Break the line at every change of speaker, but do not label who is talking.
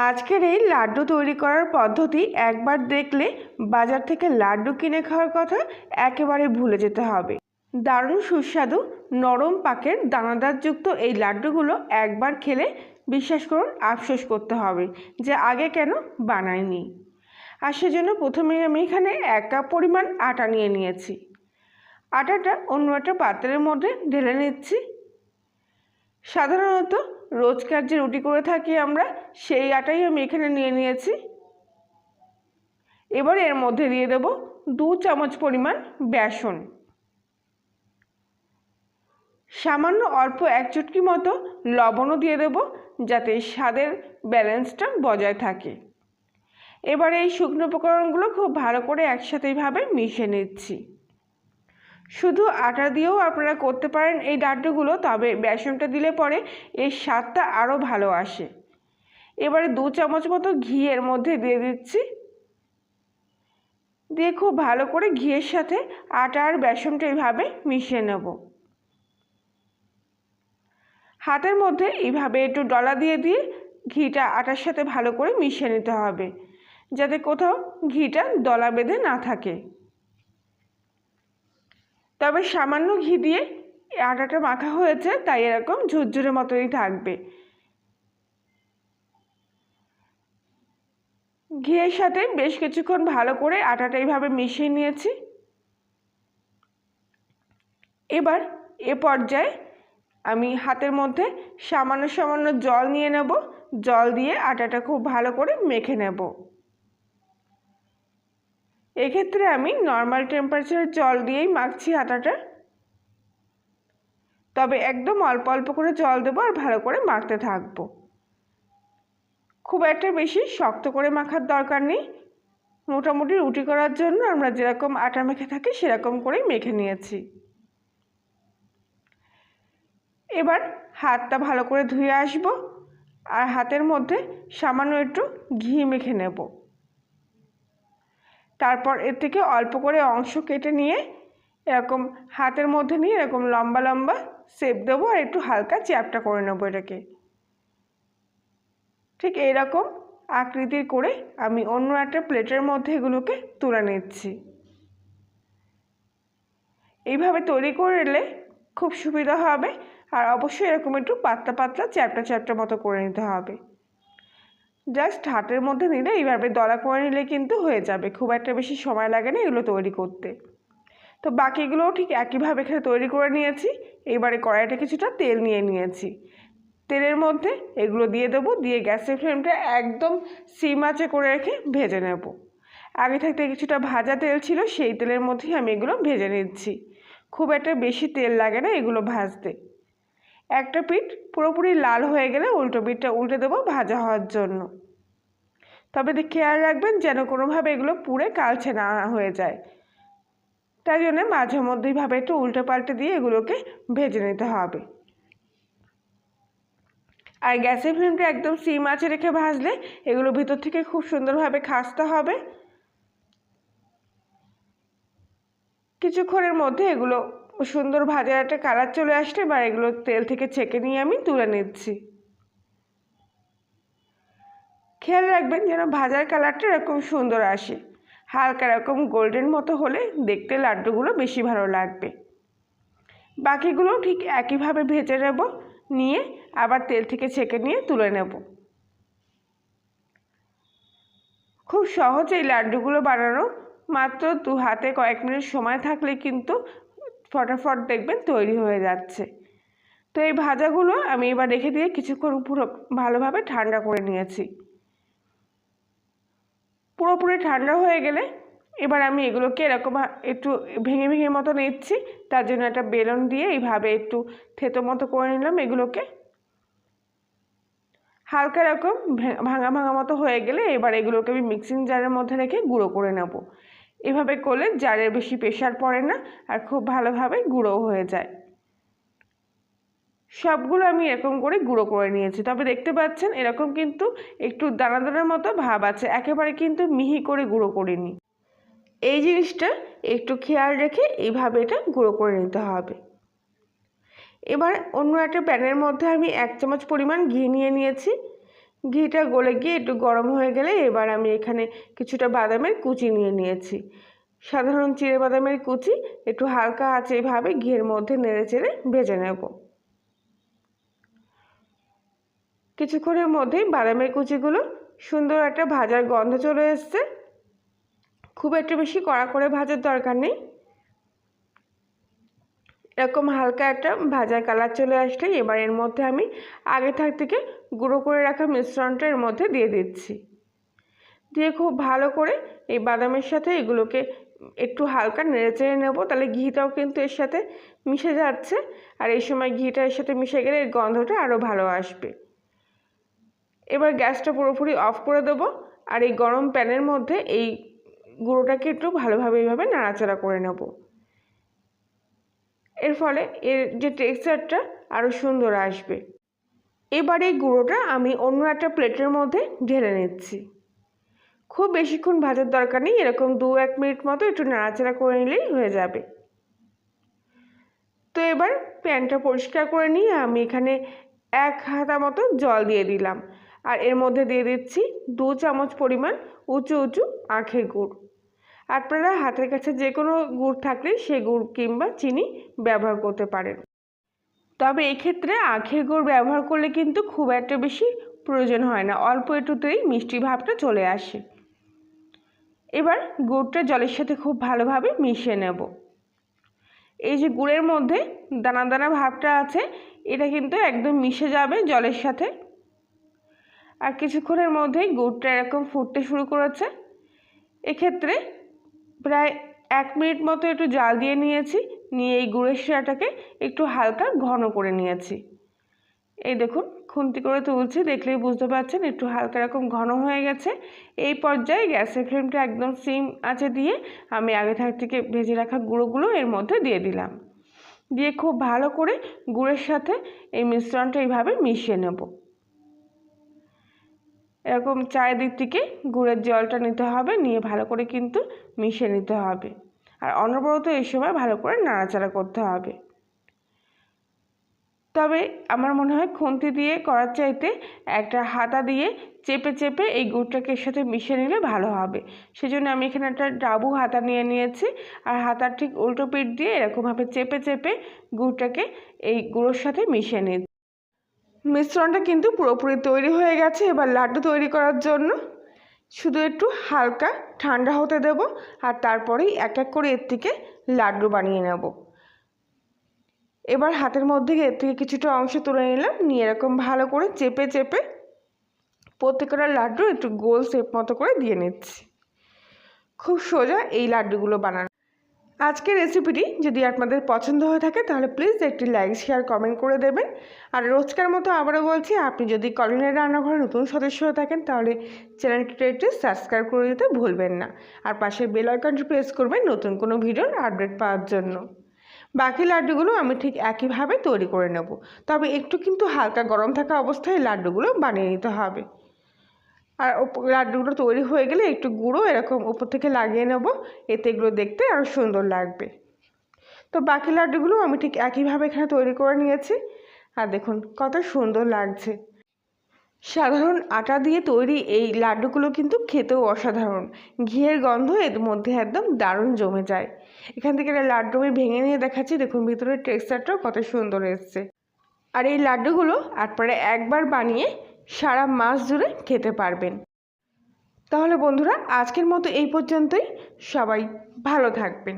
আজকের এই লাড্ডু তৈরি করার পদ্ধতি একবার দেখলে বাজার থেকে লাড্ডু কিনে খাওয়ার কথা একেবারে ভুলে যেতে হবে। দারুণ সুস্বাদু নরম পাকের দানাদারযুক্ত এই লাড্ডুগুলো একবার খেলে বিশ্বাস করুন আফসোস করতে হবে যে আগে কেন বানাইনি। আর সেজন্য প্রথমে আমি এখানে 1 কাপ পরিমাণ আটা নিয়ে নিয়েছি। আটাটা অন্য একটা পাত্রের মধ্যে ঢেলে নিচ্ছি। সাধারণত রোজকার যে রুটি করে থাকি আমরা সেই আটাই আমি এখানে নিয়ে নিয়েছি। এবার এর মধ্যে দিয়ে দেব 2 চামচ পরিমাণ বেসন, সামান্য অল্প 1 চুটকি মতো লবণও দিয়ে দেব যাতে স্বাদের ব্যালেন্সটা বজায় থাকে। এবার এই শুকনো উপকরণগুলো খুব ভালো করে একসাথে এইভাবে মিশিয়ে নিচ্ছি। শুধু আটা দিয়েও আপনারা করতে পারেন এই লাড্ডুগুলো, তবে বেসনটা দিলে পরে এর স্বাদটা আরও ভালো আসে। এবারে 2 চামচ মতো ঘি এর মধ্যে দিয়ে দিচ্ছি। দিয়ে খুব ভালো করে ঘিয়ের সাথে আটা আর বেসনটা এইভাবে মিশিয়ে নেব। হাতের মধ্যে এইভাবে একটু ডলা দিয়ে দিয়ে ঘিটা আটার সাথে ভালো করে মিশিয়ে নিতে হবে, যাতে কোথাও ঘিটা দলা বেঁধে না থাকে। তবে সামান্য ঘি দিয়ে আটাটা মাখা হয়েছে তাই এরকম ঝুরঝুরে মতোই থাকবে। ঘিয়ের সাথে বেশ কিছুক্ষণ ভালো করে আটাটা এইভাবে মিশিয়ে নিয়েছি। এবার এ পর্যায়ে আমি হাতের মধ্যে সামান্য সামান্য জল নিয়ে নেব। জল দিয়ে আটাটা খুব ভালো করে মেখে নেব। এক্ষেত্রে আমি নর্মাল টেম্পারেচারের জল দিয়েই মাখছি আটাটা, তবে একদম অল্প অল্প করে জল দেবো আর ভালো করে মাখতে থাকবো। খুব একটা বেশি শক্ত করে মাখার দরকার নেই। মোটামুটি রুটি করার জন্য আমরা যেরকম আটা মেখে থাকি সেরকম করেই মেখে নিয়েছি। এবার হাতটা ভালো করে ধুয়ে আসব আর হাতের মধ্যে সামান্য একটু ঘি মেখে নেব। তারপর এর থেকে অল্প করে অংশ কেটে নিয়ে এরকম হাতের মধ্যে নিয়ে এরকম লম্বা লম্বা শেপ দেবো আর একটু হালকা চ্যাপ্টা করে নেবো এটাকে। ঠিক এইরকম আকৃতির করে আমি অন্য একটা প্লেটের মধ্যে এগুলোকে তুলে নিচ্ছি। এইভাবে তৈরি করলে খুব সুবিধা হবে। আর অবশ্যই এরকম একটু পাতলা পাতলা চ্যাপ্টা চ্যাপ্টা মতো করে নিতে হবে। জাস্ট হাতের মধ্যে নিলে এইভাবে দলা করে নিলে কিন্তু হয়ে যাবে, খুব একটা বেশি সময় লাগে না এগুলো তৈরি করতে। তো বাকিগুলোও ঠিক একইভাবে এখানে তৈরি করে নিয়েছি। এবারে কড়াইতে কিছুটা তেল নিয়ে নিয়েছি। তেলের মধ্যে এগুলো দিয়ে দেবো, দিয়ে গ্যাসের ফ্লেমটা একদম সিম আঁচে করে রেখে ভেজে নেব। আগে থাকতে কিছুটা ভাজা তেল ছিল, সেই তেলের মধ্যেই আমি এগুলো ভেজে নিচ্ছি। খুব একটা বেশি তেল লাগে না এগুলো ভাজতে। একটা পিঠ পুরোপুরি লাল হয়ে গেলে উল্টো পিঠটা উল্টে দেবো ভাজা হওয়ার জন্য। তবে খেয়াল রাখবেন যেন কোনোভাবে এগুলো পুড়ে কালচে না হয়ে যায়। তাই জন্য মাঝে মধ্যেইভাবে একটু উল্টে পাল্টে দিয়ে এগুলোকে ভেজে নিতে হবে। আর গ্যাসের ফ্লেমটা একদম সিম আঁচে রেখে ভাজলে এগুলো ভিতর থেকে খুব সুন্দরভাবে খাস্তা হবে। কিছুক্ষণের মধ্যে এগুলো সুন্দর ভাজার একটা কালার চলে আসলে এবার এগুলো তেল থেকে ছেঁকে নিয়ে আমি তুলে নিচ্ছি। খেয়াল রাখবেন যেন ভাজার কালারটা এরকম সুন্দর আসে। হালকা এরকম গোল্ডেন মতো হলে দেখতে লাড্ডুগুলো বেশি ভালো লাগবে। বাকিগুলো ঠিক একইভাবে ভেজে নেব, নিয়ে আবার তেল থেকে ছেঁকে নিয়ে তুলে নেব। খুব সহজ এই লাড্ডুগুলো বানানো, মাত্র 2 হাতে কয়েক মিনিট সময় থাকলে কিন্তু ফটাফট দেখবেন তৈরি হয়ে যাচ্ছে। তো এই ভাজাগুলো আমি এবার রেখে দিয়ে কিছুক্ষণ পুরো ভালোভাবে ঠান্ডা করে নিয়েছি। পুরোপুরি ঠান্ডা হয়ে গেলে এবার আমি এগুলোকে এরকম একটু ভেঙে ভেঙে মতো নিচ্ছি। তার জন্য একটা বেলন দিয়ে এইভাবে একটু থেতো মতো করে নিলাম। এগুলোকে হালকা এরকম ভাঙা ভাঙা মতো হয়ে গেলে এবার এগুলোকে আমি মিক্সিং জারের মধ্যে রেখে গুঁড়ো করে নেব। এভাবে করলে জারের বেশি প্রেশার পড়ে না আর খুব ভালোভাবে গুঁড়োও হয়ে যায়। সবগুলো আমি এরকম করে গুঁড়ো করে নিয়েছি। তবে দেখতে পাচ্ছেন এরকম কিন্তু একটু দানা দানার মতো ভাব আছে, একেবারে কিন্তু মিহি করে গুঁড়ো করিনি। এই জিনিসটা একটু খেয়াল রেখে এইভাবে এটা গুঁড়ো করে নিতে হবে। এবার অন্য একটা প্যানের মধ্যে আমি 1 চামচ পরিমাণ ঘি নিয়ে নিয়েছি। ঘিটা গলে গিয়ে একটু গরম হয়ে গেলে এবার আমি এখানে কিছুটা বাদামের কুচি নিয়ে নিয়েছি। সাধারণ চিড়ে বাদামের কুচি একটু হালকা আঁচে এভাবে ঘিয়ের মধ্যে নেড়ে চেড়ে ভেজে নেব। কিছুক্ষণের মধ্যেই বাদামের কুচিগুলো সুন্দর একটা ভাজার গন্ধ চলে এসছে। খুব একটা বেশি কড়া করে ভাজার দরকার নেই, এরকম হালকা একটা ভাজার কালার চলে আসলে এবার এর মধ্যে আমি আগে থেকে গুঁড়ো করে রাখা মিশ্রণটা এর মধ্যে দিয়ে দিচ্ছি। দিয়ে খুব ভালো করে এই বাদামের সাথে এগুলোকে একটু হালকা নেড়ে চেড়ে নেবো, তাহলে ঘিটাও কিন্তু এর সাথে মিশে যাচ্ছে। আর এই সময় ঘিটা এর সাথে মিশে গেলে এর গন্ধটা আরও ভালো আসবে। এবার গ্যাসটা পুরোপুরি অফ করে দেবো আর এই গরম প্যানের মধ্যে এই গুঁড়োটাকে একটু ভালোভাবে এইভাবে নাড়াচাড়া করে নেব। এর ফলে এর যে টেক্সচারটা আরও সুন্দর আসবে। এবার এই গুঁড়োটা আমি অন্য একটা প্লেটের মধ্যে ঢেলে নিচ্ছি। খুব বেশিক্ষণ ভাজার দরকার নেই, এরকম 2-1 মিনিট মতো একটু নাড়াচাড়া করে নিলেই হয়ে যাবে। তো এবার প্যানটা পরিষ্কার করে নিয়ে আমি এখানে 1 হাতা মতো জল দিয়ে দিলাম আর এর মধ্যে দিয়ে দিচ্ছি 2 চামচ পরিমাণ উঁচু উঁচু আখের গুড়। আপনারা হাতের কাছে যে কোনো গুড় থাকলে সে গুড় কিংবা চিনি ব্যবহার করতে পারেন, তবে এক্ষেত্রে আখের গুড় ব্যবহার করলে কিন্তু খুব একটা বেশি প্রয়োজন হয় না, অল্প একটুতেই মিষ্টি ভাবটা চলে আসে। এবার গুড়টা জলের সাথে খুব ভালোভাবে মিশিয়ে নেব। এই যে গুড়ের মধ্যে দানা দানা ভাবটা আছে এটা কিন্তু একদম মিশে যাবে জলের সাথে। আর কিছুক্ষণের মধ্যেই গুড়টা এরকম ফুটতে শুরু করেছে। এক্ষেত্রে প্রায় 1 মিনিট মতো একটু জাল দিয়ে নিয়েছি, নিয়ে এই গুড়ের শিরাটাকে একটু হালকা ঘন করে নিয়েছি। এই দেখুন খুন্তি করে তুলছি, দেখলেই বুঝতে পারছেন একটু হালকা এরকম ঘন হয়ে গেছে। এই পর্যায়ে গ্যাসের ফ্লেমটা একদম সিম আঁচে দিয়ে আমি আগে থেকে ভেজে রাখা গুঁড়োগুলো এর মধ্যে দিয়ে দিলাম। দিয়ে খুব ভালো করে গুড়ের সাথে এই মিশ্রণটা এইভাবে মিশিয়ে নেব। এরকম চারিদিক থেকে গুড়ের জলটা নিতে হবে, নিয়ে ভালো করে কিন্তু মিশিয়ে নিতে হবে। আর অনবরত এই সময় ভালো করে নাড়াচাড়া করতে হবে। তবে আমার মনে হয় খুন্তি দিয়ে করার চাইতে একটা হাতা দিয়ে চেপে চেপে এই গুড়টাকে এর সাথে মিশিয়ে নিলে ভালো হবে। সেজন্য আমি এখানে একটা ডাবু হাতা নিয়ে নিয়েছি আর হাতার ঠিক উল্টো পিঠ দিয়ে এরকমভাবে চেপে চেপে গুড়টাকে এই গুঁড়োর সাথে মিশিয়ে নিচ্ছি। মিশ্রণটা কিন্তু পুরোপুরি তৈরি হয়ে গেছে। এবার লাড্ডু তৈরি করার জন্য শুধু একটু হালকা ঠান্ডা হতে দেব আর তারপরেই এক এক করে এর থেকে লাড্ডু বানিয়ে নেব। এবার হাতের মধ্যে এর থেকে কিছুটা অংশ তুলে নিলাম, নিয়ে এরকম ভালো করে চেপে চেপে প্রত্যেকটা লাড্ডু একটু গোল শেপ মতো করে দিয়ে নিচ্ছি। খুব সোজা এই লাড্ডুগুলো বানানো। আজকের রেসিপিটি যদি আপনাদের পছন্দ হয়ে থাকে তাহলে প্লিজ একটি লাইক শেয়ার কমেন্ট করে দেবেন। আর রোজকার মতো আবারও বলছি, আপনি যদি কলিনের রান্নাঘরে নতুন সদস্য হয়ে থাকেন তাহলে চ্যানেলটিতে একটু সাবস্ক্রাইব করে দিতে ভুলবেন না। আর পাশের বেল আইকনটি প্রেস করবেন নতুন কোনো ভিডিওর আপডেট পাওয়ার জন্য। বাকি লাড্ডুগুলো আমি ঠিক একইভাবে তৈরি করে নেব, তবে একটু কিন্তু হালকা গরম থাকা অবস্থায় লাড্ডুগুলো বানিয়ে নিতে হবে। আর লাড্ডুগুলো তৈরি হয়ে গেলে একটু গুঁড়ো এরকম উপর থেকে লাগিয়ে নেব, এতে এগুলো দেখতে আরও সুন্দর লাগবে। তো বাকি লাড্ডুগুলো আমি ঠিক একইভাবে এখানে তৈরি করে নিয়েছি আর দেখুন কত সুন্দর লাগছে। সাধারণ আটা দিয়ে তৈরি এই লাড্ডুগুলো কিন্তু খেতেও অসাধারণ, ঘিয়ের গন্ধ এর মধ্যে একদম দারুণ জমে যায়। এখান থেকে লাড্ডু আমি ভেঙে নিয়ে দেখাচ্ছি, দেখুন ভিতরের টেক্সচারটাও কত সুন্দর এসছে। আর এই লাড্ডুগুলো আপনারা একবার বানিয়ে সারা মাস জুড়ে খেতে পারবেন। তাহলে বন্ধুরা আজকের মতো এই পর্যন্তই, সবাই ভালো থাকবেন।